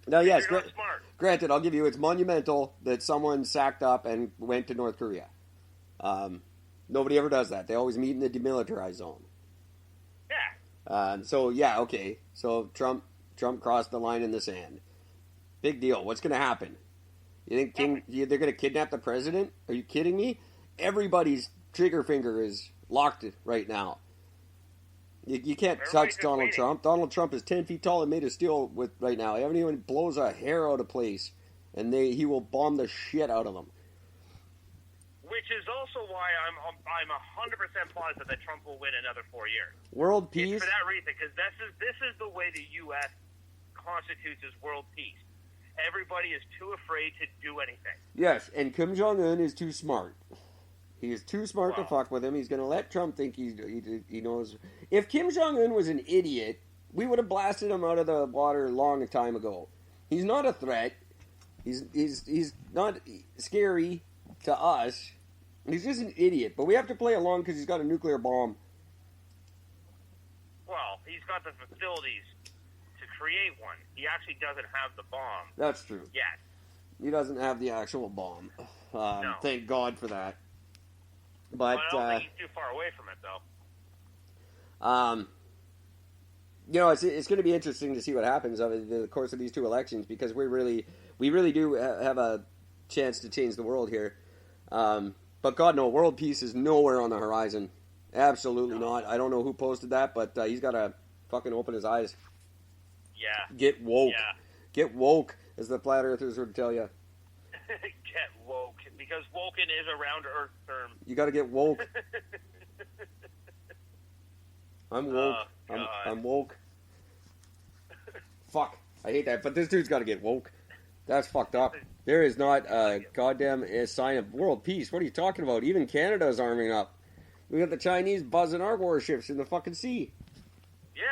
Now, yes, You're not smart. granted, I'll give you, it's monumental that someone sacked up and went to North Korea. Nobody ever does that. They always meet in the demilitarized zone. Yeah. So, yeah, okay. So, Trump crossed the line in the sand. Big deal. What's going to happen? You think they're going to kidnap the president? Are you kidding me? Everybody's trigger finger is locked right now. You can't touch Donald Trump. Donald Trump is 10 feet tall and made of steel with right now. Everyone blows a hair out of place, and he will bomb the shit out of them. Which is also why I'm 100% positive that Trump will win another 4 years. World peace. It's for that reason, because this is the way the U.S. constitutes as world peace. Everybody is too afraid to do anything. Yes, and Kim Jong-un is too smart. He is too smart to fuck with him. He's going to let Trump think he knows. If Kim Jong-un was an idiot, we would have blasted him out of the water a long time ago. He's not a threat. He's not scary to us. He's just an idiot. But we have to play along because he's got a nuclear bomb. Well, he's got the facilities to create one. He actually doesn't have the bomb. That's true. Yet. He doesn't have the actual bomb. No. Thank God for that. But I don't think he's too far away from it, though. It's going to be interesting to see what happens over the course of these two elections because we really do have a chance to change the world here. But God, no, world peace is nowhere on the horizon. Absolutely not. I don't know who posted that, but he's got to fucking open his eyes. Yeah. Get woke. Yeah. Get woke, as the flat earthers would tell you. Get woke, because woken is a round earth term. You got to get woke. I'm woke. I'm woke. Fuck. I hate that, but this dude's got to get woke. That's fucked up. There is not a goddamn sign of world peace. What are you talking about? Even Canada's arming up. We got the Chinese buzzing our warships in the fucking sea. Yeah.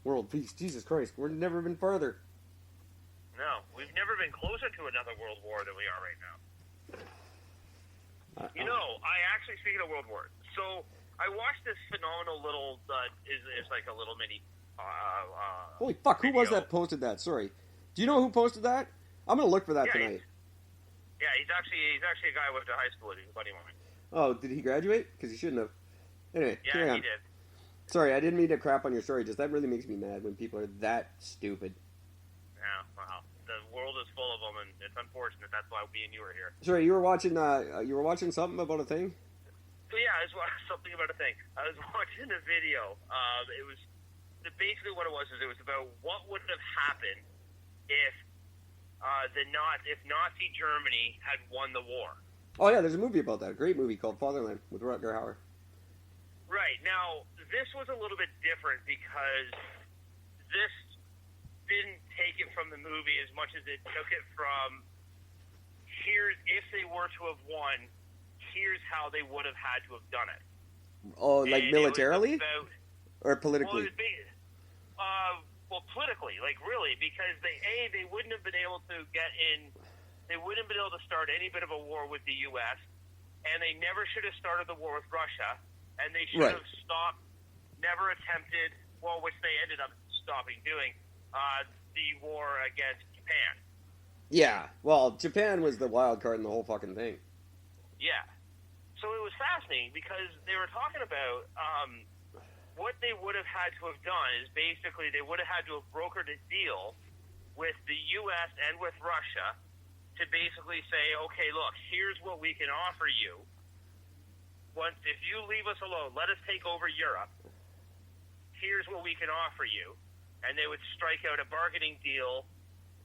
World peace. Jesus Christ. We've never been further. No, we've never been closer to another world war than we are right now. I actually, speaking of world wars, so I watched this phenomenal little, is like a little mini, holy fuck, who video. was that posted that? Sorry. Do you know who posted that? I'm going to look for that tonight. He's actually a guy I went to high school with. He's a buddy of mine. Oh, did he graduate? Because he shouldn't have. Anyway, yeah, he did. Sorry, I didn't mean to crap on your story. Just that really makes me mad when people are that stupid. Yeah, well, the world is full of them, and it's unfortunate. That's why me and you are here. Sorry, you were watching something about a thing? Yeah, I was watching something about a thing. I was watching a video. It was basically what it was is it was about what would have happened if if Nazi Germany had won the war. Oh yeah, there's a movie about that. A great movie called Fatherland with Rutger Hauer. Right. Now, this was a little bit different because this didn't take it from the movie as much as it took it from if they were to have won, here's how they would have had to have done it. Oh, like and militarily? Or politically? Well, politically, like really, because they wouldn't have been able to get in, they wouldn't have been able to start any bit of a war with the U.S., and they never should have started the war with Russia, and they should have stopped, never attempted, which they ended up stopping doing, the war against Japan. Yeah, well, Japan was the wild card in the whole fucking thing. Yeah. So it was fascinating because they were talking about what they would have had to have done is basically they would have had to have brokered a deal with the U.S. and with Russia to basically say, okay, look, here's what we can offer you. If you leave us alone, let us take over Europe. Here's what we can offer you. And they would strike out a bargaining deal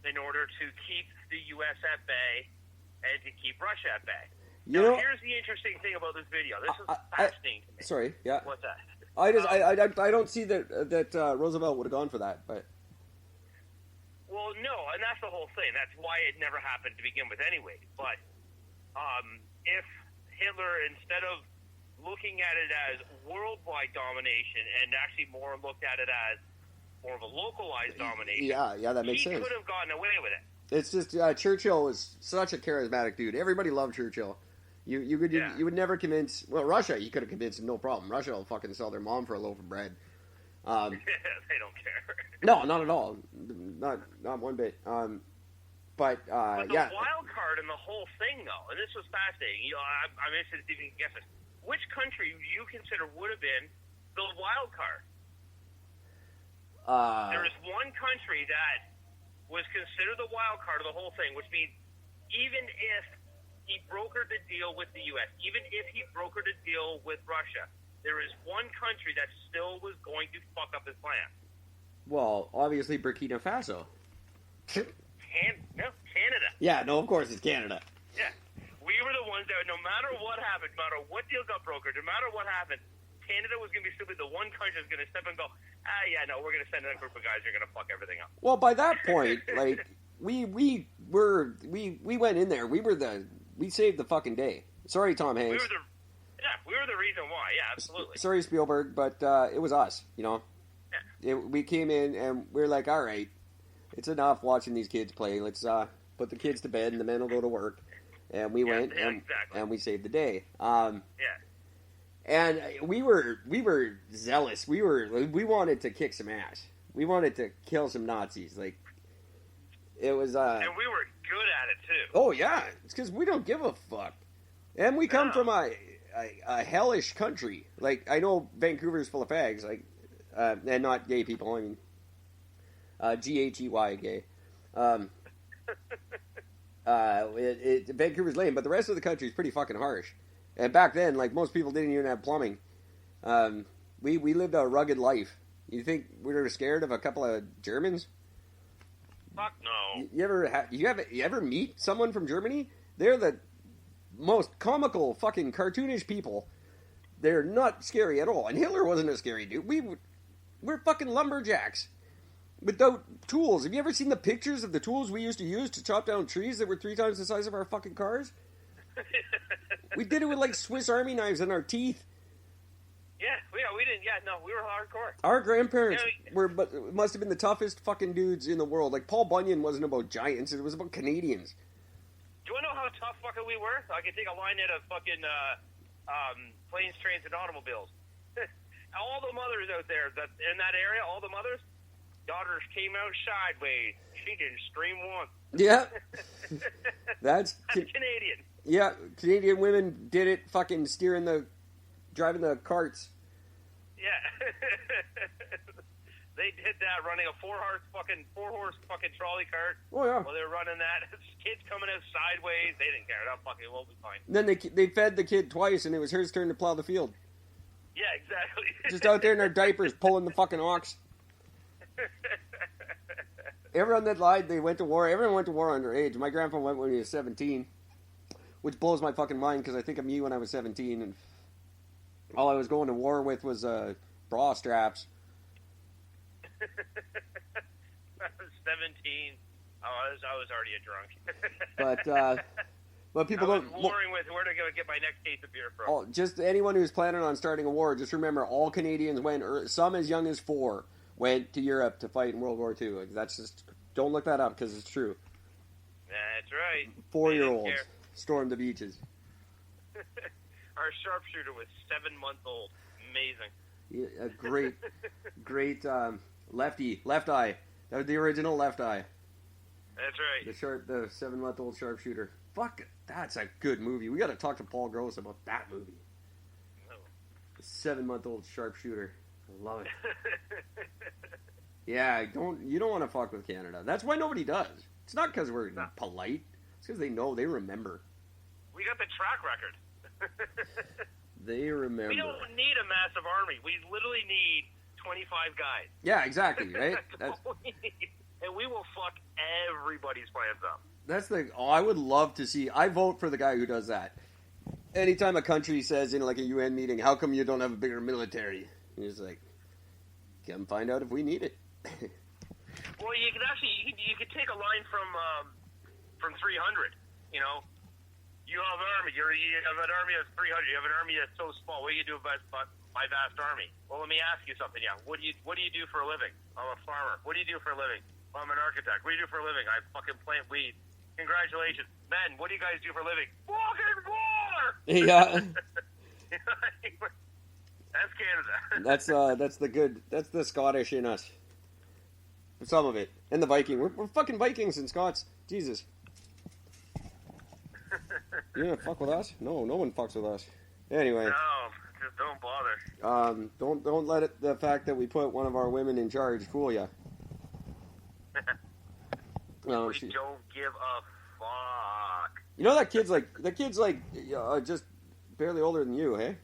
in order to keep the U.S. at bay and to keep Russia at bay. Now, here's the interesting thing about this video. This is fascinating to me. Sorry, yeah. What's that? I don't see that Roosevelt would have gone for that, but. Well, no, and that's the whole thing. That's why it never happened to begin with, anyway. But if Hitler, instead of looking at it as worldwide domination and actually more looked at it as more of a localized domination, yeah, that makes sense. He could have gotten away with it. It's just Churchill was such a charismatic dude. Everybody loved Churchill. You would never convince. Well, Russia, you could have convinced him, no problem. Russia will fucking sell their mom for a loaf of bread. They don't care. No, not at all. Not one bit. But the yeah. wild card in the whole thing, though, and this was fascinating. I'm interested to see if you can guess this. Which country do you consider would have been the wild card? There is one country that was considered the wild card of the whole thing, which means even if he brokered the deal with the U.S., even if he brokered a deal with Russia, there is one country that still was going to fuck up his plan. Well, obviously Burkina Faso. Canada. Yeah, no, of course it's Canada. Yeah. We were the ones that, no matter what happened, no matter what deal got brokered, no matter what happened, Canada was going to be stupid. The one country was going to step and go, we're going to send in a group of guys who are going to fuck everything up. Well, by that point, like, we went in there. We saved the fucking day. Sorry, Tom Hanks. We were the reason why. Yeah, absolutely. Sorry, Spielberg, but it was us, you know. Yeah. We came in and we were like, all right, it's enough watching these kids play. Let's put the kids to bed and the men will go to work. And we went and we saved the day. And we were zealous. We wanted to kick some ass. We wanted to kill some Nazis. Like, it was. And we were good at it too. Oh yeah, it's because we don't give a fuck, and we come from a hellish country. Like, I know Vancouver's full of fags, like, and not gay people. I mean, GHEY gay. Vancouver's lame, but the rest of the country is pretty fucking harsh. And back then, like, most people didn't even have plumbing. We lived a rugged life. You think we were scared of a couple of Germans? Fuck no. You ever meet someone from Germany? They're the most comical, fucking cartoonish people. They're not scary at all. And Hitler wasn't a scary dude. We're fucking lumberjacks without tools. Have you ever seen the pictures of the tools we used to use to chop down trees that were 3 times the size of our fucking cars? We did it with, like, Swiss Army knives in our teeth. Yeah, we didn't. Yeah, no, we were hardcore. Our grandparents must have been the toughest fucking dudes in the world. Like, Paul Bunyan wasn't about giants; it was about Canadians. Do you want to know how tough fucking we were? I could take a line out of fucking planes, trains, and automobiles. All the mothers out there in that area, all the mothers, daughters came out sideways. She didn't scream once. Yeah, that's Canadian. Yeah, Canadian women did it. Fucking driving the carts. Yeah, they did that, running a four horse fucking trolley cart. Oh yeah. While they were running that, kids coming out sideways. They didn't care. That fucking will be fine. Then they fed the kid twice, and it was her turn to plow the field. Yeah, exactly. Just out there in their diapers, pulling the fucking ox. Everyone that lied, they went to war. Everyone went to war underage. My grandpa went when he was 17, which blows my fucking mind because I think of me when I was 17, and all I was going to war with was bra straps. I was 17. I was already a drunk. But people I was warring with where to go get my next case of beer from. Just anyone who's planning on starting a war, just remember all Canadians went, some as young as 4, went to Europe to fight in World War II. That's just, don't look that up because it's true. That's right. 4-year-olds stormed the beaches. Our sharpshooter was 7 months old. Amazing. Yeah, a great left eye. That was the original Left Eye. That's right. The 7-month-old sharpshooter. Fuck, that's a good movie. We got to talk to Paul Gross about that movie. Oh. The 7-month-old sharpshooter. I love it. Yeah, you don't want to fuck with Canada. That's why nobody does. It's not because we're polite. It's because they know, they remember. We got the track record. They remember. We don't need a massive army. We literally need 25 guys. Yeah, exactly, right? That's all we need. And we will fuck everybody's plans up. That's I would love to see. I vote for the guy who does that. Anytime a country says in like a UN meeting, how come you don't have a bigger military? He's like, come find out if we need it. Well, you could actually you could take a line from 300. You know, you have an army. You have an army of 300. You have an army that's so small. What do you do about my vast army? Well, let me ask you something. Yeah, what do you do for a living? I'm a farmer. What do you do for a living? Well, I'm an architect. What do you do for a living? I fucking plant weed. Congratulations, men. What do you guys do for a living? Fucking war. Yeah. That's Canada. That's the Scottish in us. Some of it. And the Viking. We're fucking Vikings and Scots. Jesus. You gonna fuck with us? No one fucks with us. Anyway. No, just don't bother. Don't let it, the fact that we put one of our women in charge fool you. We don't give a fuck. You know that kid's like just barely older than you, hey?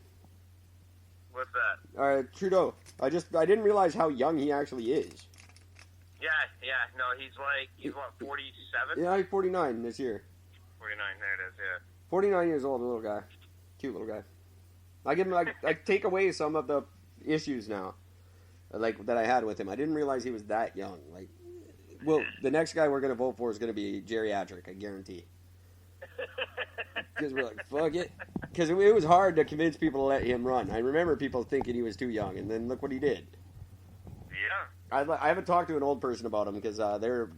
What's that? Trudeau. I didn't realize how young he actually is. Yeah. No, he's what, 47? Yeah, he's 49 this year. 49. There it is. Yeah. 49 years old, little guy. Cute little guy. I give him I take away some of the issues now, like that I had with him. I didn't realize he was that young. Like, well, the next guy we're gonna vote for is gonna be geriatric. I guarantee. Because we're like, fuck it. Because it was hard to convince people to let him run. I remember people thinking he was too young, and then look what he did. Yeah. I haven't talked to an old person about him because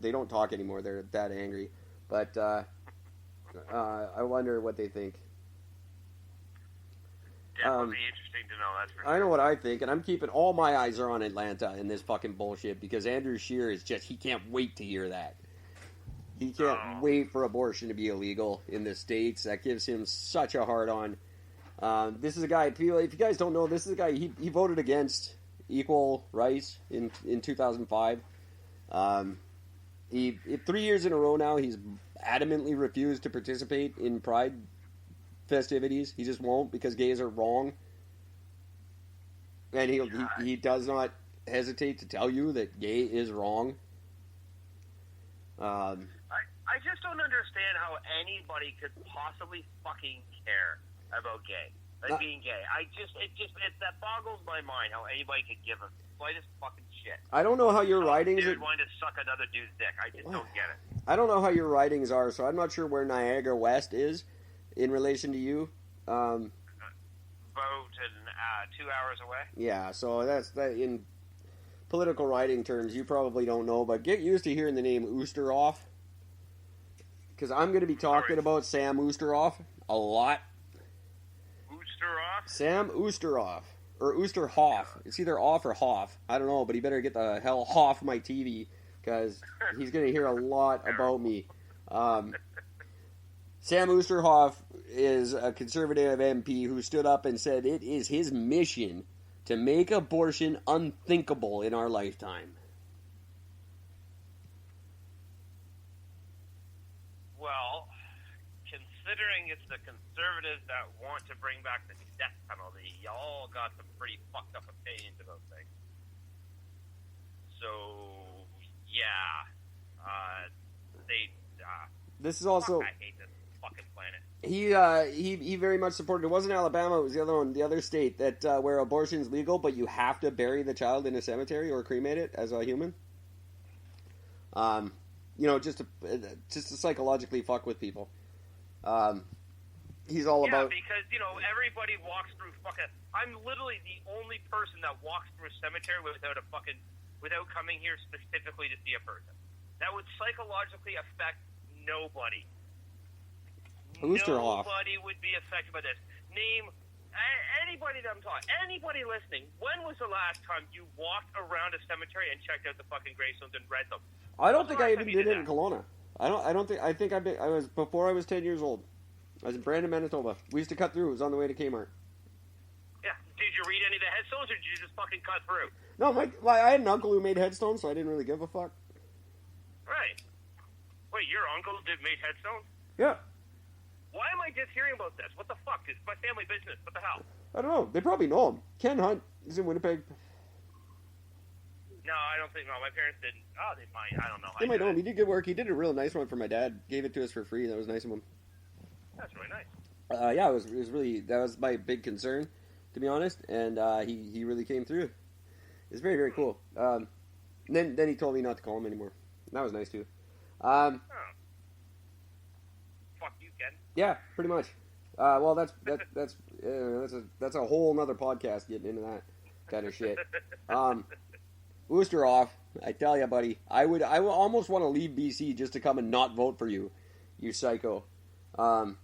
they don't talk anymore. They're that angry. But I wonder what they think. Definitely interesting to know. That's for sure. I know what I think, and I'm keeping all my eyes are on Atlanta in this fucking bullshit because Andrew Scheer is he can't wait to hear that. He can't wait for abortion to be illegal in the States. That gives him such a hard on. This is a guy, if you guys don't know, this is a guy, he voted against equal rights in 2005. 3 years in a row now, he's adamantly refused to participate in Pride festivities. He just won't because gays are wrong. And he does not hesitate to tell you that gay is wrong. I just don't understand how anybody could possibly fucking care about gay. Like being gay. That boggles my mind how anybody could give a slightest fucking shit. I don't know how your writings are wanting to suck another dude's dick. I just don't get it. I don't know how your writings are, so I'm not sure where Niagara West is in relation to you. Vote in 2 hours away. Yeah, so that's that in political writing terms. You probably don't know, but get used to hearing the name Oosterhoff, because I'm going to be talking about Sam Oosterhoff a lot. Oosterhoff? Sam Oosterhoff. Or Oosterhoff. It's either off or Hoff. I don't know, but he better get the hell off my TV, because he's going to hear a lot about me. Sam Oosterhoff is a conservative MP who stood up and said it is his mission to make abortion unthinkable in our lifetime. Well, considering it's the conservatives that want to bring back the death penalty, y'all got some pretty fucked up opinions about things. So, yeah. This is also... I hate this fucking planet. He very much supported. It wasn't Alabama. It was the other one, the other state that where abortion's legal, but you have to bury the child in a cemetery or cremate it as a human. Just to psychologically fuck with people. He's all about. Yeah, because everybody walks through fucking. I'm literally the only person that walks through a cemetery without coming here specifically to see a person. That would psychologically affect nobody. Oosterhoff. Nobody would be affected by this. Name anybody that I'm talking. Anybody listening. When was the last time you walked around a cemetery and checked out the fucking gravestones and read them? I don't think I even did it in Kelowna. I was before I was 10 years old. I was in Brandon, Manitoba. We used to cut through. It was on the way to Kmart. Yeah. Did you read any of the headstones, or did you just fucking cut through? No, I had an uncle who made headstones, so I didn't really give a fuck. Right. Wait, your uncle made headstones? Yeah. Why am I just hearing about this? What the fuck? It's my family business. What the hell? I don't know. They probably know him. Ken Hunt is in Winnipeg. No, I don't think. No, my parents didn't. Oh, they might. I don't know. They might know him. He did good work. He did a real nice one for my dad. Gave it to us for free. That was nice of him. That's really nice. Yeah, it was really. That was my big concern, to be honest. And he really came through. It's very, very cool. Then he told me not to call him anymore. And that was nice too. Fuck you, Ken. Yeah, pretty much. Well, that's a whole nother podcast getting into that kind of shit. Oosterhoff, I tell you, buddy, I would almost want to leave BC just to come and not vote for you, you psycho. I'm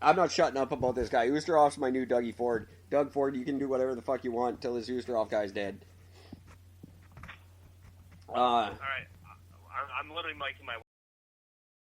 not shutting up about this guy. Oosterhoff's my new Dougie Ford. Doug Ford, you can do whatever the fuck you want until this Ustroff guy's dead. All right. I'm literally miking my